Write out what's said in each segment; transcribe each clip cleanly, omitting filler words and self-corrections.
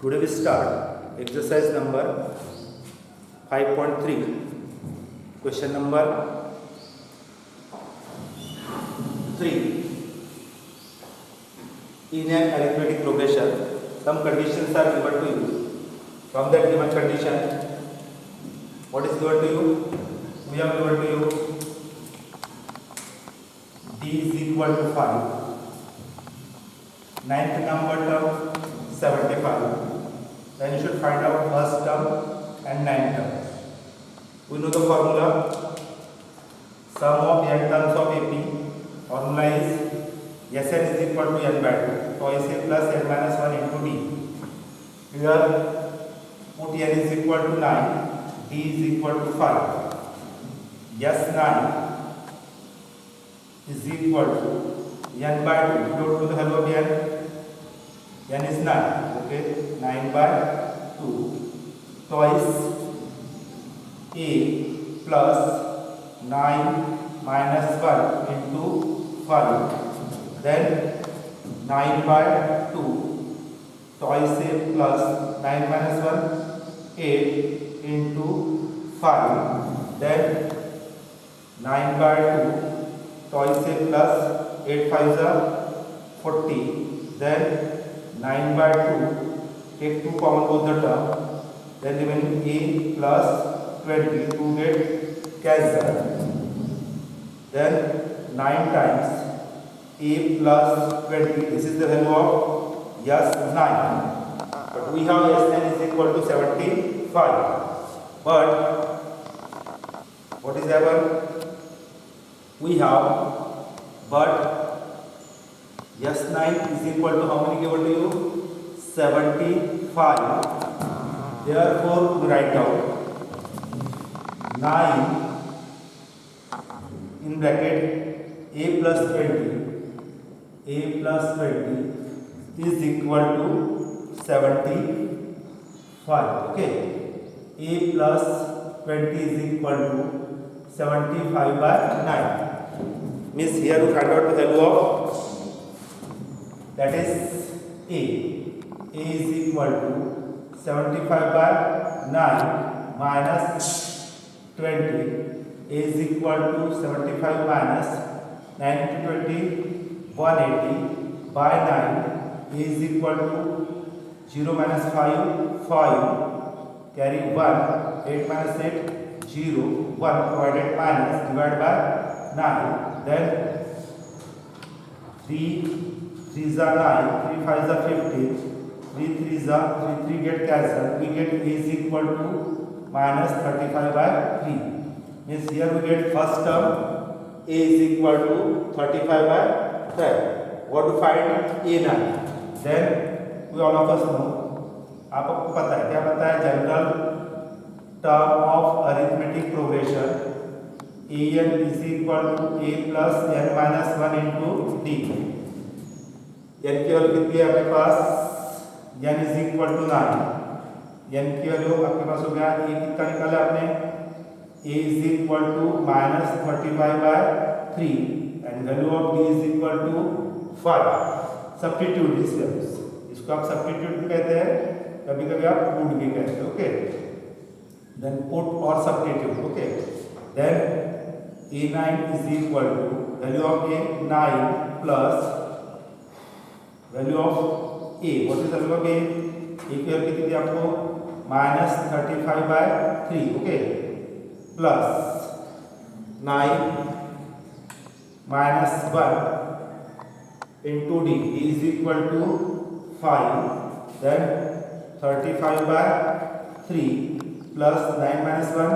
Today we start exercise number 5.3. Question number 3. In an arithmetic progression, some conditions are given to you. From that given condition, what is given to you? We have given to you d is equal to 5. Ninth number term 75. Then you should find out first term and ninth term. We know the formula. Sum of n terms of AP. Formula is Sn is equal to n by 2. Twice a plus n minus 1 into d. Here put n is equal to 9. D is equal to 5. S9 is equal to n by 2. Go to the value of n. N is 9. Okay, 9 by 2 twice a plus 9 minus 1 into 5. Then 9 by 2 twice a plus 9 minus 1 8 into 5. Then 9 by 2 twice a plus 8 5 is 40. Then 9 by 2, take 2 common both the term, then remaining a plus 20, 2 get cancelled. Then 9 times a plus 20, this is the value of S9. But we have S9 is equal to 75. But what is happened? We have but S9 is equal to how many given to you? 75. Therefore, we write down 9 in bracket a plus 20. A plus 20 is equal to 75. Okay. A plus 20 is equal to 75 by 9. Means here we find out the value of, that is A. A is equal to 75 by 9 minus 20. A is equal to 75 minus 9 into 20, 180 by 9. A is equal to 0 minus 5, 5. Carry 1, 8 minus 8, 0, 1 provided minus divided by 9. Then 3 3s are 9, 3 5s are 15, 3 3s are 3 3 get cancelled. We get A is equal to minus 35 by 3. Means here we get first term A is equal to 35 by 12. What to find? A9. Then we all of us know, आपको पता है क्या पता है? General term of arithmetic progression an is equal to a plus n minus 1 into d. n की value कितनी है आपके पास? n is equal to 9. n की वैल्यू आपके पास हो गया, a कितना निकाला आपने? a is equal to minus 35 by 3 and value of d is equal to 5. Substitute this values, इसको आप सब्स्टिट्यूट भी कहते हैं, कभी कभी आप पुट भी कहते हैं. ओके, देन पुट और substitute. Okay, then a9 is equal to value of a 9 plus value of a. What is the value of a? A की वैल्यू कितनी थी आपको? minus 35 by 3. Okay, plus 9 minus 1 into d. d is equal to 5. Then 35 by 3 plus 9 minus 1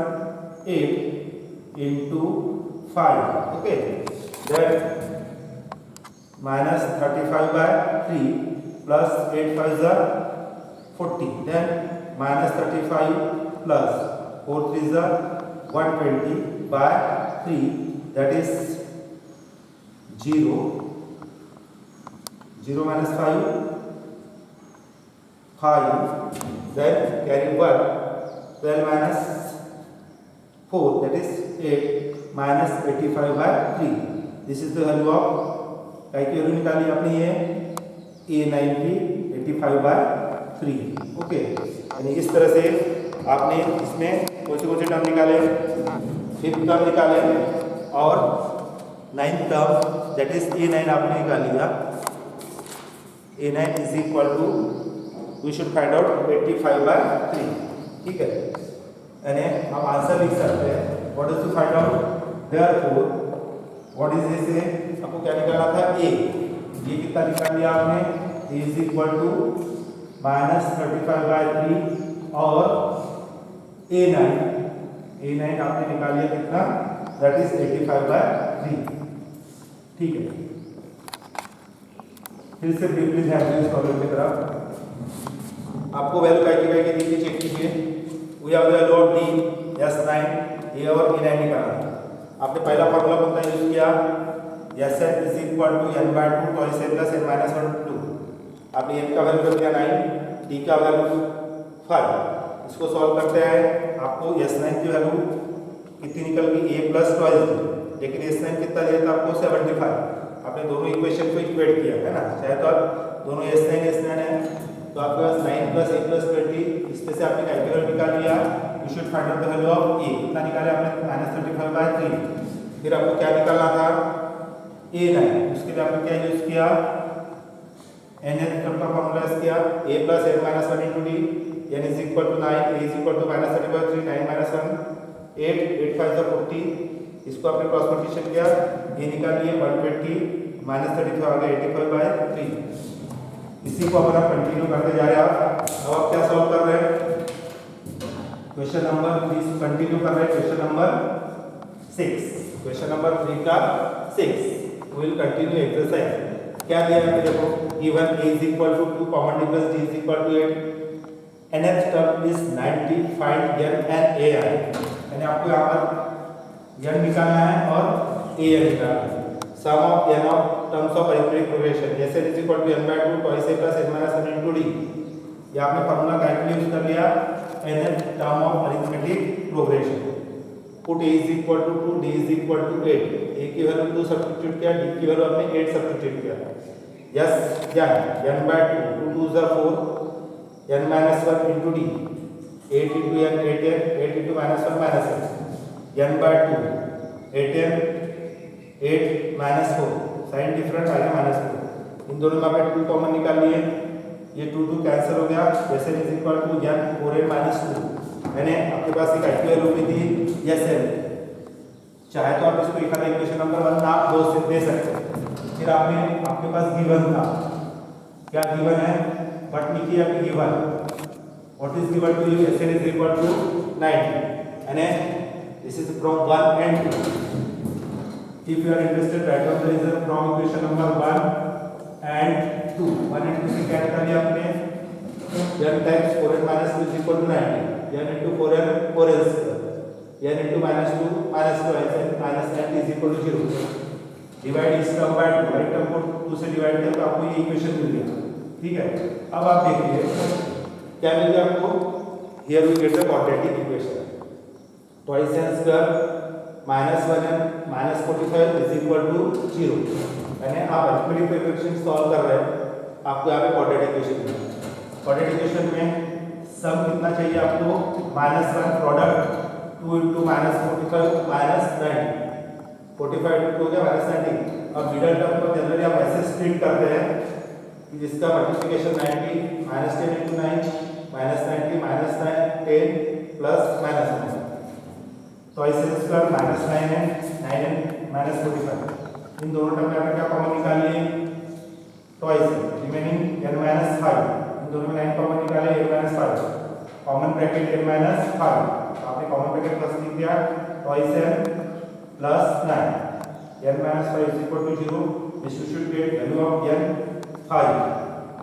8 into 5. Okay, then minus 35 by 3 plus 8 5 is 40. Then minus 35 plus 4 3 is 120 by 3, that is 0. 0 minus 5 5. Then carry 1. 12 minus 4, that is 8 minus 85 by 3. This is the value of, क्या की value निकाली आपने? ये a9 की 85 by 3। Okay, यानी इस तरह से आपने इसमें कौन से टर्म निकाले, 5th टर्म निकाले और 9th term that is A9 आपने निकाल लिया। A9 is equal to we should find out 85/3। ठीक है, यानी आप आंसर लिख सकते हैं। What is to find out, therefore what is this, आपको क्या निकालना था, A। ये कितना निकाल लिया आपने, A इज इक्वल टू -35/3 और A9 आपने निकाल लिया कितना, दैट इज 85/3। ठीक है, फिर से ब्रीफली ध्यान दीजिए प्रॉब्लम की तरफ। आपको वैल्यू क्या की देखिए, चेक कीजिए। We have the value of D, S9, A और A9 निकालना है। आपने पहला फॉर्मूला कौन सा यूज किया, Sn is equal to n/2 twice n plus n minus 1 2। आपने n का वैल्यू कर दिया 9, D का वैल्यू 5। इसको सॉल्व करते हैं, आपको S9 की वैल्यू कितनी निकल गई, A प्लस टॉइस थी, लेकिन S9 कितना दिया था आपको 75। आपने दोनों इक्वेशन को इक्वेट किया है ना, चाहे तो आप दोनों S9 है तो आपके पास 9 प्लस A प्लस 20, इसमें से आपने कैलकुलेटर निकाल लिया। You should find out the value of A, कितना निकाले आपने, -35/3। फिर आपको क्या निकालना था, A9, उसके लिए आपने क्या यूज किया, nth टर्म का फॉर्मूला यूज किया, A plus n minus 1 into D, n is equal to 9, A is equal to -35/3, 9 minus 1 8, 8 5 जा 40। इसको आपने क्रॉस मल्टीप्लिकेशन किया, ये निकाल लिए 120 -35 आ गया 85/3। इसी को अपन कंटिन्यू करते जा रहे हैं। अब आप क्या सॉल्व कर रहे हैं, क्वेश्चन नंबर 3 कंटिन्यू कर रहे हैं, क्वेश्चन नंबर 6, क्वेश्चन नंबर 3 का 6 विल कंटिन्यू एक्सरसाइज। क्या दिया है देखो, given A is equal to 2 common difference D is equal to 8, nth term is 90, find n and A। यानी आपको यहाँ पर n निकालना है और A निकालना है। Sum of n of terms of arithmetic progression, जैसे is equal to n/2 twice A plus n minus 1 into D। ये आपने फॉर्मूला कैलकुलेट कर लिया, nth term of arithmetic progression. Put A is equal to 2, D is equal to 8। A की value 2 substitute किया, D की value आपने 8 substitute किया। Yes n/2 2 2 जा 4, n minus 1 into D, 8 into n 8n, 8 into -1 -1, n/2 8n 8 minus 4, sign different आ गया -4। इन दोनों में आपने 2 कॉमन निकाल लिए, ये 2 2 कैंसिल हो गया, जैसे is equal to n 4n minus 2। मैंने आपके पास एक आइडिया होगी थी Sn, चाहे तो आप इसको लिखा था इक्वेशन नंबर 1 आप दो से दे सकते हैं। फिर आपने आपके पास गिवन था, क्या गिवन है, बट लिखिए आपकी given, what is given to you, Sn is equal to 90 and this is from 1 and 2. If you are interested, write down the reason from equation number 1 and 2. 1 and 2 से क्या निकाल लिया आपने, n times 4n minus 2 is equal to 90, n into 4n 4n square, n into -2 -2 ऐसे -90 is equal to 0। Divide इस term by 2, right term को 2 से divide किया तो आपको ये इक्वेशन मिल गया। ठीक है, अब आप देखिए क्या मिल गया आपको, here we get the quadratic equation, twice n square -1n -45 is equal to 0। यानी आप अरिथमेटिक इक्वेशन सॉल्व कर रहे हैं, आपको यहाँ पे क्वाड्रेटिक इक्वेशन मिला। क्वाड्रेटिक इक्वेशन में सम कितना चाहिए आपको, -1 प्रोडक्ट 2 into -45 -90, 45 हो गया -90। अब मिडल टर्म को जनरली आप ऐसे स्प्लिट करते हैं कि जिसका मल्टीप्लिकेशन 90 -10 into 9 -90 -9 10 प्लस -1, तो ऐसे इसका -9 है, 9n -45। इन दोनों टर्म में आपने क्या कॉमन निकाल लिए, ट्वाइस रिमेनिंग n -5, इन दोनों में 9 कॉमन निकाले, n -5 कॉमन ब्रैकेट n -5, आपने कॉमन ब्रैकेट प्लस लिख दिया, twice n plus 9, n -5 is equal to 0, which you should get value of n 5,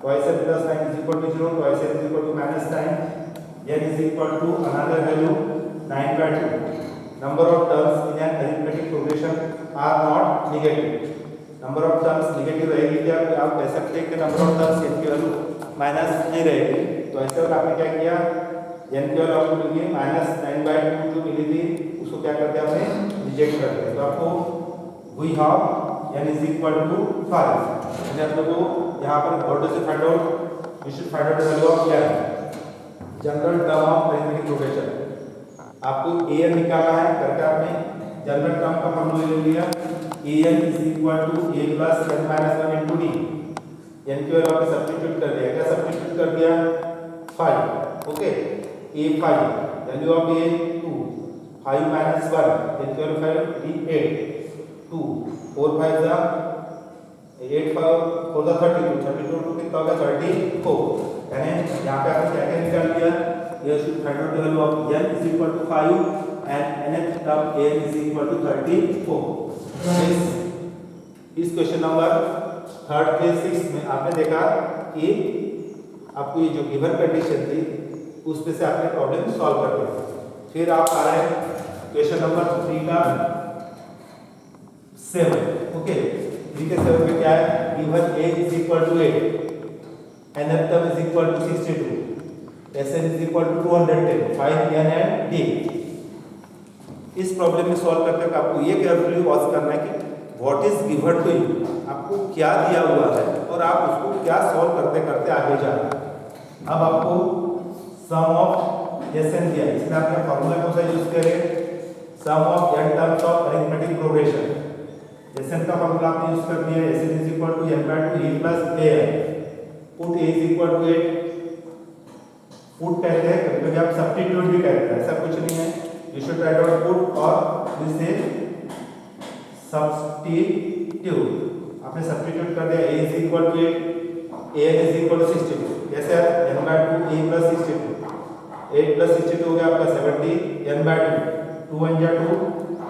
twice n plus 9 is equal to 0, twice n is equal to -9, n is equal to another value 9/2। Number of terms in an arithmetic progression are not negative। Number of terms negative रहेगी क्या, आप कह सकते हैं कि number of terms n की value minus नहीं रहेगी। तो ऐसे में आपने क्या किया, n की वैल्यू आपको मिली -9/2 जो मिली थी, उसको क्या करते हैं आपने रिजेक्ट कर दिया। तो आपको we have n is equal to 5। यानी आप लोगों को यहाँ पर what does it find out, we should find out the value of n, general term of arithmetic progression. आपको an निकालना है, करके आपने जनरल टर्म का फॉर्मूला ले लिया, an is equal to a plus n minus 1 into d। n की value आपने सब्स्टिट्यूट कर दिया, क्या सब्स्टिट्यूट कर दिया 5, okay. a 5, value of a 2, 5 minus 1, n की वैल्यू 5, d 8, 2 4 5 जा 8 5 4 जा 32, 32 टू कितना होगा 34। यानी यहाँ पे आपने क्या क्या निकाल लिया, ये should find out the value of n is equal to 5 and nth term a is equal to 34। इस क्वेश्चन नंबर 3rd के 6 में आपने देखा कि आपको ये जो गिवन कंडीशन थी उसमें से आपने प्रॉब्लम सॉल्व कर दिया। फिर आप आ रहे हैं क्वेश्चन नंबर 3 का 7, ओके। 3 के 7 में क्या है, given a is equal to 8, nth term is equal to 62, Sn is equal to 210, 5 n and d। इस प्रॉब्लम में सॉल्व करते वक्त आपको ये केयरफुली वॉच करना है कि what is given to you, आपको क्या दिया हुआ है और आप उसको क्या सॉल्व करते करते आगे जा रहे हैं। अब आपको सम ऑफ Sn दिया, इसमें आपने फॉर्मूला कौन सा यूज करें, sum of n terms of arithmetic progression. Sn का फॉर्मूला आपने यूज कर दिया, Sn is equal to n by 2 a plus an, put a is equal to 8, put कहते हैं, कभी-कभी आप सब्स्टिट्यूट भी कहते हैं, ऐसा कुछ नहीं है, you should write out put और दिस इज सब्स्टिट्यूट। आपने सब्स्टिट्यूट कर दिया, a is equal to 8, an is equal to 62, कैसे है n by 2 a plus 62, 8 plus 62 हो गया आपका 70, n बाय 2, 2 1 जा 2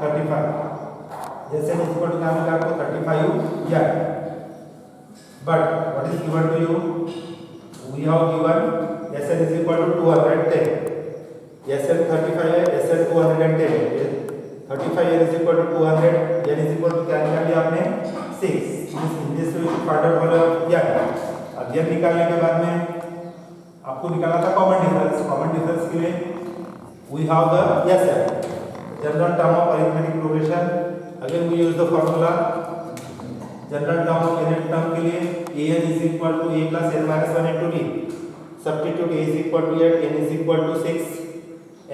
35, जैसे n इज इक्वल टू क्या मिला आपको 35 या। But what is given to you, we have given Sn is equal to 210, Sn 35 है, Sn 210 है, 35 n is equal to 200, n is equal to क्या निकाल लिया आपने 6। इन दिस वे फाइंड आउट वाला क्या है। अब n निकालने के बाद में आपको निकालना था कॉमन डिफरेंस। कॉमन डिफरेंस के लिए we have the Sn, general term of arithmetic progression. Again we use the formula, general term of nth term के लिए an is equal to a plus n minus 1 into d, substitute a is equal to 8, n is equal to 6,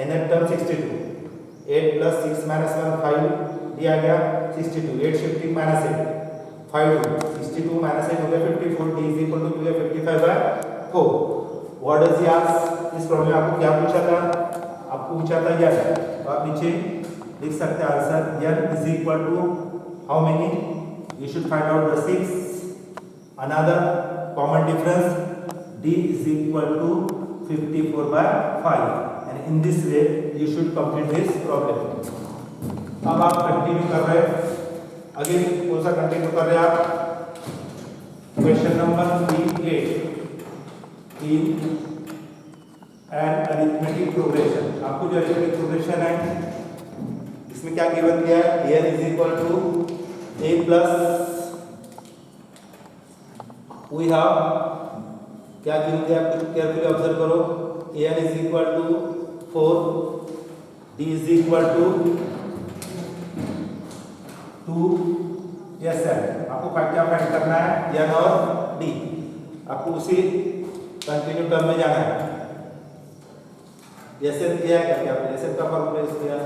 nth term 62, 8 plus 6 minus 1 5 दिया गया 62, 8 shifting minus 8 5 62 minus 8 हो गया 54, d is equal to 55 by 4। what does he ask, इस problem में आपको क्या पूछा था, आपको पूछा था यह, तो आप नीचे लिख सकते हैं answer, n is equal to how many, you should find out the 6, another common difference, d is equal to 54 by 5, and in this way you should complete this problem। अब आप कंटिन्यू कर रहे हैं, अगेन कौन सा continue कर रहे हैं आप, question number 3 in an arithmetic progression. आपको जो अरिथमेटिक प्रोग्रेशन है इसमें क्या गिवन दिया है, n is equal to a plus, we have क्या गिवन दिया, आप केयरफुली ऑब्जर्व करो, an is equal to 4, d is equal to 2, yes sir. आपको क्या फाइंड करना है, n और d, आपको उसी कंटिन्यू टर्म में जाना है। Sn दिया है, क्या आपने Sn का फॉर्मूला यूज किया,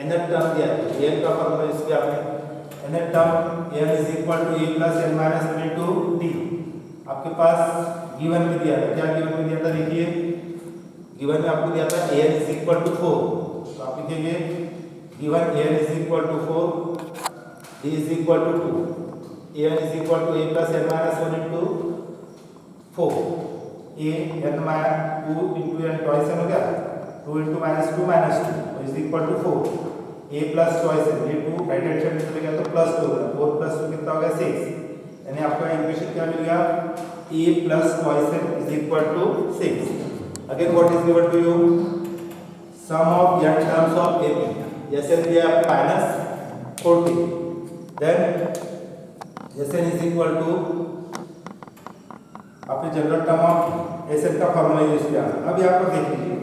nth टर्म दिया है, n का फॉर्मूला यूज किया आपने, nth term n is equal to a plus n minus 1 into d। आपके पास गिवन में दिया था, क्या गिवन में दिया था, देखिए गिवन में आपको दिया था an इज इक्वल टू 4, तो आप लिखेंगे given an is equal to 4, d is equal to 2, an is equal to a plus n minus 1 into 4, a n minus 2 into n twice हो गया, 2 into minus 2 minus 2 is equal to 4, a plus twice है, ये 2 right hand side में चले गया तो plus 2 होगा, 4 plus 2 कितना हो गया 6, यानी आपका इक्वेशन क्या मिल गया, a plus twice n is equal to 6। again what is given to you, sum of n terms of ab, Sn दिया minus 40, then Sn is equal to, आपने जनरल टर्म ऑफ Sn का formula use किया। अब यहाँ पर देख लीजिए,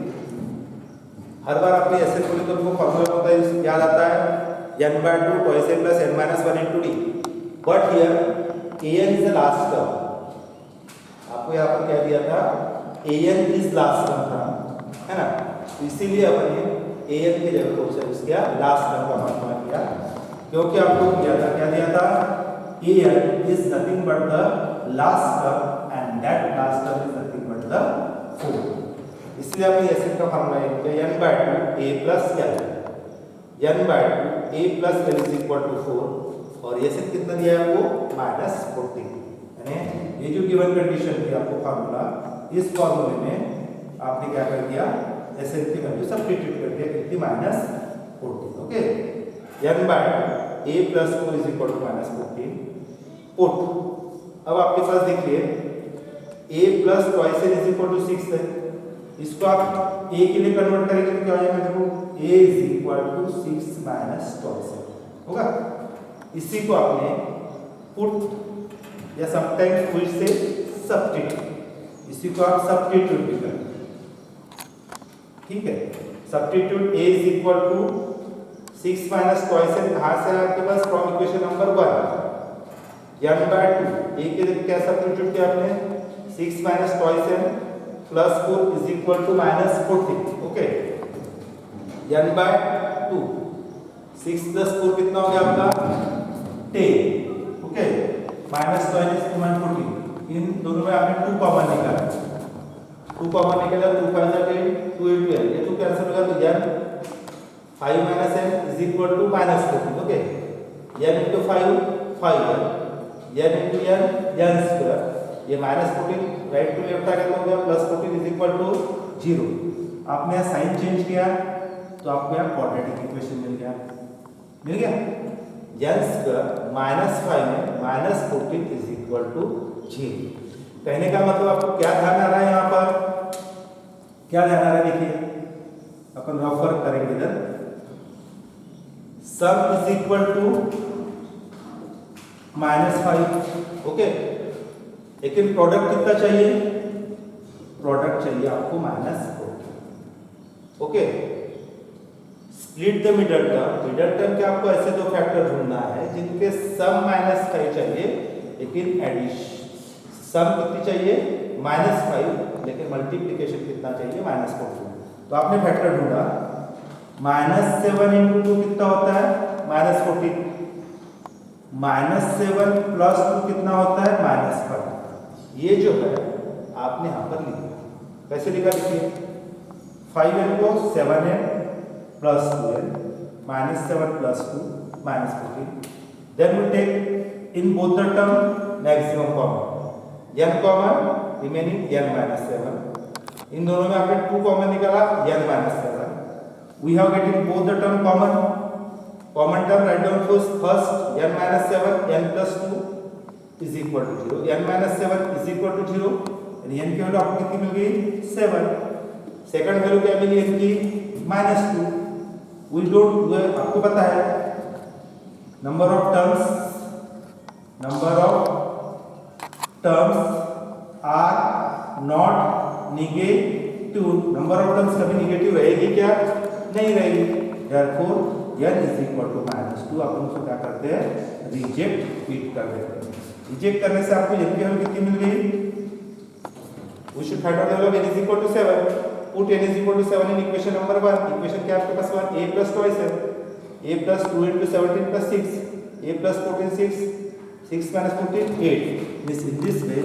हर बार आपने Sn बोले तो उनको फॉर्मूला होता है, याद आता है n by 2 twice n plus n minus 1 into d, but here an is the last term, आपको यहाँ पर क्या दिया था, an इज लास्ट टर्म था, है ना, तो इसीलिए अपन ने an की जगह को यूज किया, लास्ट टर्म का मात्रा किया, क्योंकि आपको दिया था, क्या दिया था, an is nothing but the last term and that last term is nothing but the 4, इसलिए आपने ऐसे का फॉर्मूला यूज किया, n by 2 a plus l, n by 2 a plus l is equal to 4, और ये सब कितना दिया है आपको, -14, यानी ये जो गिवन कंडीशन थी आपको फार्मूला, इस फार्मूले में आपने क्या कर दिया, एसएन की वैल्यू सब्स्टिट्यूट कर दिया, कितनी, -14, okay, n by a plus 4 is equal to -14, put, अब आपके पास देखिए a plus twice n is equal to 6 है, इसको आप a के लिए कन्वर्ट करेंगे तो क्या हो जाएगा, देखो a is equal to 6 minus twice n होगा, इसी को आपने पुट या समटाइम्स पुट से सब्स्टिट्यूट, इसी को आप सब्स्टिट्यूट भी करें, ठीक है, substitute a is equal to 6 minus twice n, कहाँ से आपके पास, from equation number 1, n by 2 a के लिए क्या सब्स्टिट्यूट किया आपने, 6 minus twice n plus 4 is equal to -14, okay, n by 2 6 plus 4 कितना हो गया आपका 10, ओके, माइनस तो is to -14, इन दोनों में आपने 2 कॉमन निकाला, 2 कॉमन निकाला, 2 5 10, 2 into n, ये तो कैंसिल होगा, तो n 5 minus n is equal to -14, okay, n into 5 5n, n into n square, ये -14 राइट टू लेफ्ट आ गया, तो हो गया +14 is equal to 0, आपने यहाँ साइन चेंज किया तो आपको यहाँ क्वाड्रेटिक इक्वेशन मिल गया, n स्क्वायर -5 में -14 is equal to 0, कहने का मतलब आपको क्या ध्यान आ रहा है, यहाँ पर क्या ध्यान आ रहा है, देखिए अपन रफ वर्क करेंगे इधर, sum is equal to -5, okay, लेकिन प्रोडक्ट कितना चाहिए, प्रोडक्ट चाहिए आपको -14, okay, split the middle term के आपको ऐसे दो फैक्टर ढूंढना है जिनके सम -5 चाहिए, लेकिन एडिशन सम कितनी चाहिए, -5, लेकिन मल्टीप्लिकेशन कितना चाहिए, -14, तो आपने फैक्टर ढूंढा, -7 into 2 कितना होता है, -14, -7 plus 2 कितना होता है, -5, ये जो है आपने यहाँ पर लिखा, कैसे लिखा, देखिए 5n को 7n plus 2n, -7 plus 2 -14, then we take in both the term maximum common, n common remaining n minus 7, इन दोनों में आपने 2 कॉमन निकाला, n minus 7, we have getting both the term common term, write down first n minus 7, n plus 2 is equal to 0, n minus 7 is equal to 0, यानी n की वैल्यू आपको कितनी मिल गई, 7, सेकंड वैल्यू क्या मिली n की, -2, we don't, आपको पता है number of terms are not negative, number of terms कभी नेगेटिव रहेगी क्या, नहीं रहेगी, therefore n is equal to -2, अपन उसको क्या करते हैं, रिजेक्ट फिट कर देते हैं, रिजेक्ट करने से आपको n की वैल्यू कितनी मिल गई, we should find out the value of n is equal to 7, put n is equal to 7 in equation number 1, equation क्या आपके पास 1, a plus twice है, a plus 2 into 17 plus 6, a plus 14 6, 6 minus 14 8, means in this way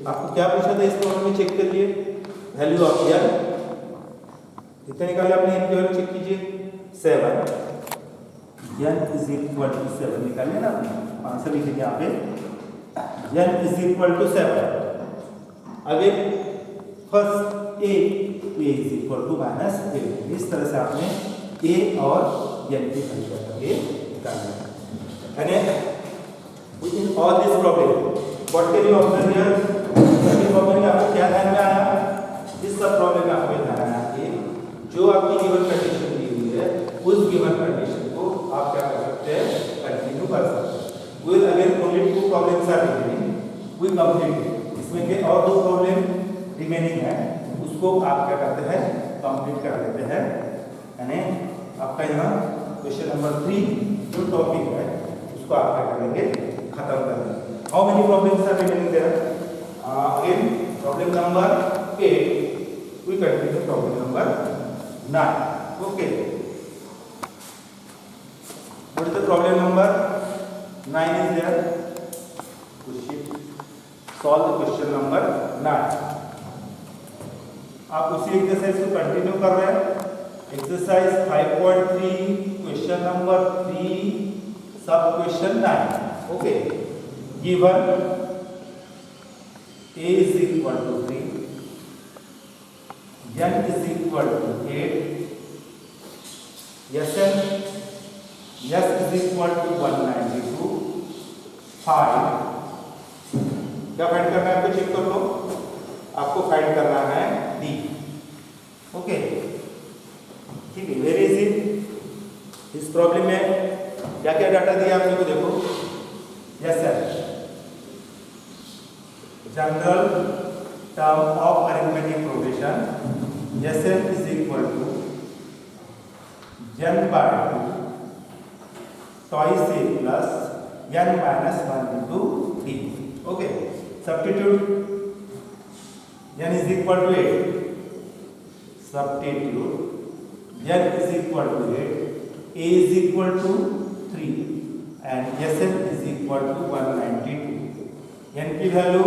आपको क्या पूछा था, इस problem में check करिए वैल्यू ऑफ n, कितने निकाले आपने, n की वैल्यू चेक कीजिए 7, n is equal to 7 निकालिए ना, आंसर लिखिए यहाँ पे n is equal to 7, again first a is equal to -8, इस तरह से आपने a और n की वैल्यू करके निकालना है, and in all this problem what can you observe here, इस प्रॉब्लम में आपको क्या ध्यान में आया, इस सब प्रॉब्लम में आपको ध्यान आया कि जो आपकी गिवन कंडीशन दी हुई है, उस गिवन कंडीशन को आप क्या कर सकते हैं, कंटिन्यू कर सकते हैं, will again only 2 problems are remaining, we complete, इसमें के और 2 प्रॉब्लम रिमेनिंग है, उसको आप क्या करते हैं, कंप्लीट कर लेते हैं, यानी आपका यहाँ क्वेश्चन नंबर 3 जो टॉपिक है उसको आप क्या करेंगे, खत्म कर देंगे। How many problems are remaining there, again Problem number 8. We continue problem number 9. Okay. What is the problem number 9 is there? Solve the question number 9. आप उसी एक्सरसाइज को कंटिन्यू कर रहे हैं. एक्सरसाइज 5.3 क्वेश्चन नंबर 3 सब question 9. Okay. Given a is equal to 3, n is equal to 8, Sn s is equal to 192, 5. क्या find करना है आपको? चेक कर लो. आपको फाइंड करना है डी. ओके, ठीक है. Very easy. इस प्रॉब्लम में क्या क्या डाटा दिया आपने को देखो. Yes sir. General term of arithmetic progression Sn is equal to n by 2 twice a plus n minus 1 into d. Okay. Substitute. N is equal to 8. Substitute. N is equal to 8. A is equal to 3 and Sn is equal to 192. N की value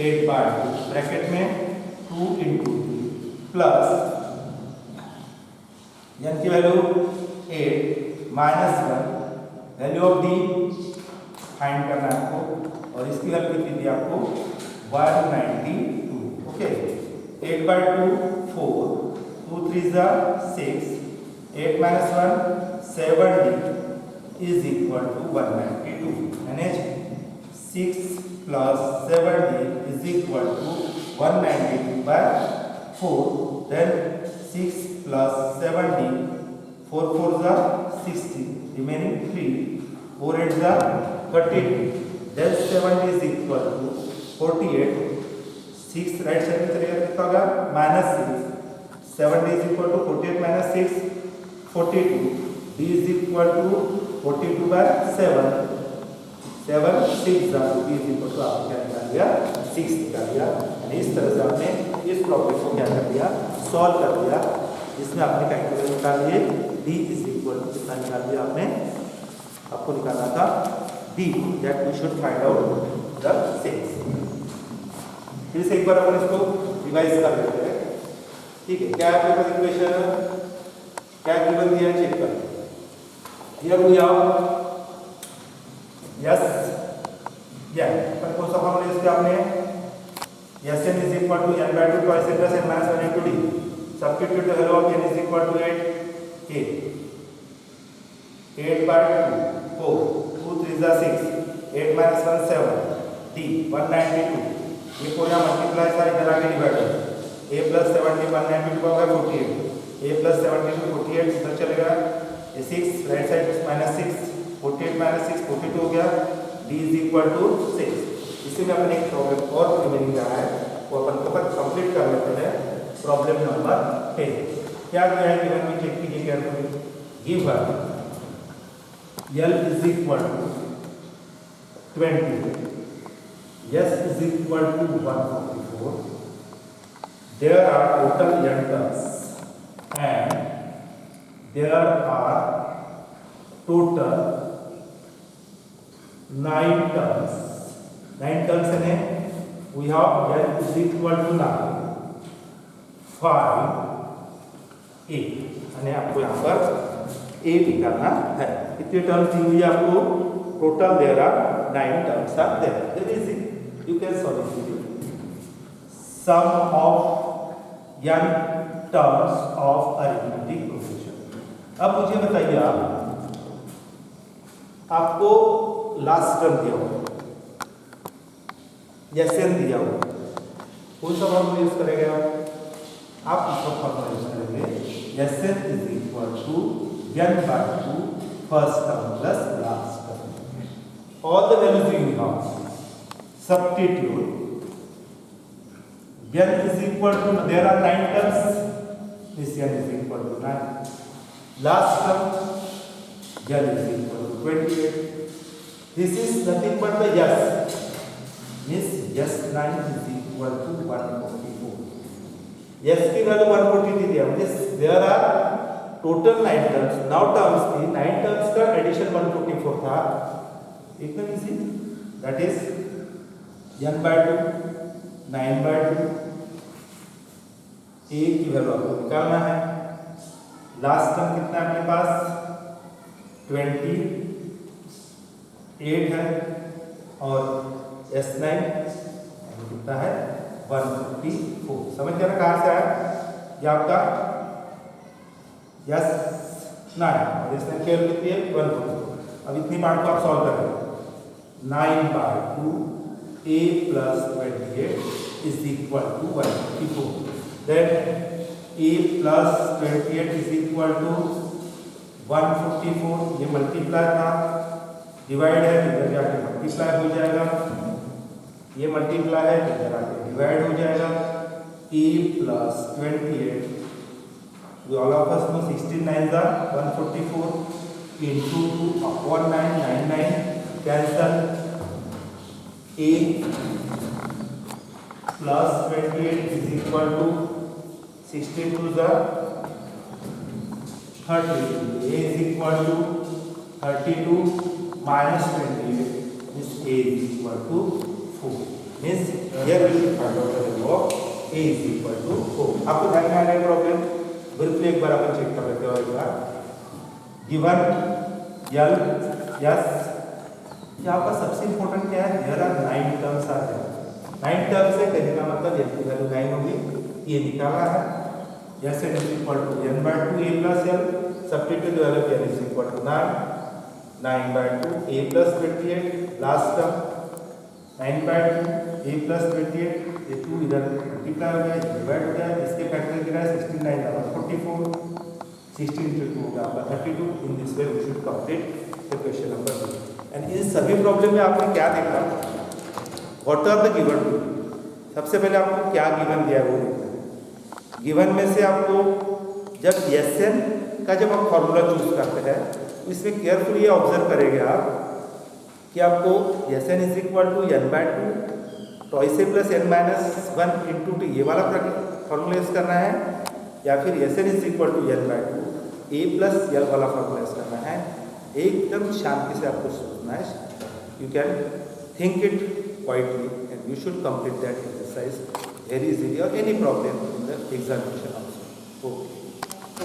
8 by 2 bracket में 2 into 3 plus n की value 8 minus 1 value of D find करना है आपको. और इसकी value कितनी दी आपको? 192. Okay. 8 by 2 4, 2 3 6, 8 minus 1 7d is equal to 192. यानी 6 plus 7d is equal to 192 by 4. Then 6 plus 7d, 4 4 60, remaining 3, 4 8 32. Then 70 is equal to 48. 6 right side में चलेगा कितना होगा? -6. 70 is equal to 48 minus 6 42. d is equal to 42 by 7. 7 6 d is equal to आपने क्या निकाल दिया? 6 निकाल दिया. इस तरह से आपने इस प्रॉब्लम को क्या कर दिया? सॉल्व कर दिया. इसमें आपने कैलकुलेट निकाल लिए. d is equal to कितना निकाल दिया आपने? आपको निकालना था d, that we should find out the same. फिर से एक बार अपन इसको रिवाइज कर लेते हैं. ठीक है. क्या आपके पास इक्वेशन क्या गिवन दिया है? चेक कर. हियर वी हैव यस या अपन कौन सा फॉर्मूला यूज किया आपने? Sn is equal to n by 2 twice a plus n minus 1 into d. Substitute the value of n is equal to 8 a. 8 by 2 4, 2 3 6, 8 minus 1 7 d 192. ये को यहाँ multiply सारे इधर आके डिवाइड हो. a plus 70 192 का होगा 48. a plus 70 48 इधर चलेगा. ये 6 राइट साइड -6 48 -6 42 हो गया. d is equal to 6. इसी में अपन एक प्रॉब्लम और रिमेनिंग रहा है वो अपन को कंप्लीट कर लेते हैं. Problem number 10. क्या दिया है? गिवन में चेक कीजिए carefully. Given L is equal to 20, S is equal to 144. There are total n terms and there are total 9 terms. 9 terms in it. We have n is equal to 9, 5, 8. यानी आपको यहाँ पर a निकालना है. कितनी terms दी हुई है आपको? Total there are 9 terms are there. Very easy. You can solve it. Sum of n terms of arithmetic progression. अब मुझे बताइए आपको लास्ट टर्म दिया हुआ Sn दिया हुआ कौन सा फॉर्मूला यूज करेंगे आप? इसका फॉर्मूला यूज करेंगे. Sn is equal to n by 2 first term plus last term. All the values you have. Substitute. n is equal to, there are 9 terms. This n is equal to 9. Last term n is equal to 28. This is nothing but the s. Means s9 is equal equal to 144. S की value 143 दिया, म्हणजे there are total 9 terms. Now terms थी 9 terms का addition 144 था. एकदम easy. That is n/2 9/2. a की वैल्यू आपको निकालना है. लास्ट टर्म कितना है अपने पास 28 है और S9 कितना है 154. समझ गया ना कहाँ से आया ये आपका S9 और S9 की वैल्यू कितनी है 154. अब इतनी पार्ट को आप सॉल्व करेंगे. 9/2 a plus 28 is equal to 154. Then a plus 28 is equal to 154. ये मल्टीप्लाई था, डिवाइड है इधर जाके मल्टीप्लाई हो जाएगा. ये मल्टीप्लाई है इधर आके डिवाइड हो जाएगा. a plus 28 all of us know 16 9s are 144 into 2 upon 9 99 cancel. a plus 28 is equal to 16 2s are 30. a is equal to 32 minus 28 is a is equal to 4. Means here we should find out the value of a is equal to 4. आपको ध्यान में आ रहा है problem? बिल्कुल एक बार अपन check कर लेते हैं एक बार. गिवन L S यहाँ पर सबसे इंपॉर्टेंट क्या है? There are 9 terms are there. 9 terms है कहने का मतलब ये वैल्यू 9 होगी. ये निकाला है. S is equal to n/2 a plus L. Substitute the value L is equal to 9. 9/2 a plus 28. Last term 9/2 a plus 28. ये 2 इधर मल्टीप्लाई हो गया, डिवाइड हो गया. इसके फैक्टर कितना है 16 9 144. 16 into 2 होगा आपका 32. In this way we should complete the question number 2. And in सभी प्रॉब्लम में आपने क्या देखा? What are the given? सबसे पहले आपको क्या गिवन दिया है वो देखना है. गिवन में से आपको जब Sn का जब आप फॉर्मूला चूज करते हैं तो इसमें केयरफुली ये ऑब्जर्व करेंगे आप कि आपको Sn is equal to n/2 twice a plus n minus 1 into टी ये वाला फॉर्मूला यूज करना है, या फिर Sn is equal to n/2 a plus l वाला फॉर्मूला यूज करना है. एकदम शांति से आपको सोचना है. You can think it quietly and you should complete that exercise very easily or any problem in the examination also. Okay.